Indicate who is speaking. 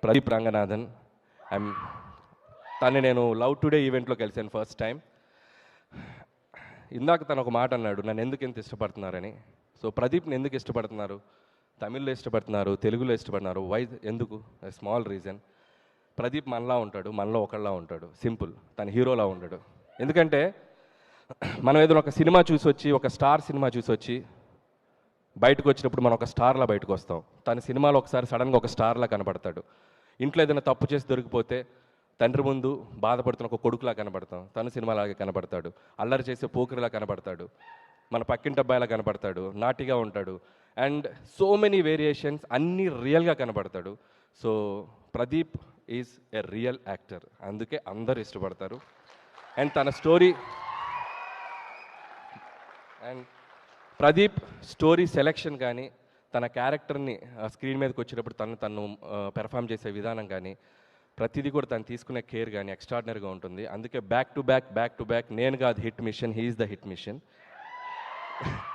Speaker 1: ప్రదీప్ రంగనాథన్. తను నేను love today ఈవెంట్లో కలిసాను ఫస్ట్ టైం. ఇందాక తను ఒక మాట అన్నాడు, నన్ను ఎందుకు ఇంత ఇష్టపడుతున్నారని. సో ప్రదీప్ని ఎందుకు ఇష్టపడుతున్నారు? తమిళ్లో ఇష్టపడుతున్నారు, తెలుగులో ఇష్టపడుతున్నారు. వై? ఎందుకు? Small reason. ప్రదీప్ మనలా ఉంటాడు, మనలో ఒకళ్ళలా ఉంటాడు. సింపుల్. తన హీరోలా ఉంటాడు. ఎందుకంటే మనం ఏదైనా ఒక సినిమా చూసి వచ్చి, ఒక స్టార్ సినిమా చూసి వచ్చి బయటకు వచ్చినప్పుడు మనం ఒక స్టార్లా బయటకు వస్తాం. తన సినిమాలో ఒకసారి సడన్గా ఒక స్టార్లా కనపడతాడు. ఇంట్లో ఏదైనా తప్పు చేసి దొరికిపోతే తండ్రి ముందు బాధపడుతున్న ఒక కొడుకులా కనపడతాం. తను సినిమాలాగే కనపడతాడు. అల్లరి చేసే పోకిరిలా కనపడతాడు. మన పక్కింటి అబ్బాయిలా కనపడతాడు. నాటిగా ఉంటాడు. అండ్ సో మెనీ వేరియేషన్స్, అన్నీ రియల్గా కనపడతాడు. So Pradeep is a real actor. అందుకే అందరూ ఇష్టపడతారు. అండ్ తన story and Pradeep story selection కానీ, తన క్యారెక్టర్ని స్క్రీన్ మీదకి వచ్చేటప్పుడు తను పెర్ఫామ్ చేసే విధానం కానీ, ప్రతిదీ కూడా తను తీసుకునే కేర్ కానీ ఎక్స్ట్రాడినరీగా ఉంటుంది. అందుకే బ్యాక్ టు బ్యాక్ నేను కాదు hit mission, he is the hit machine.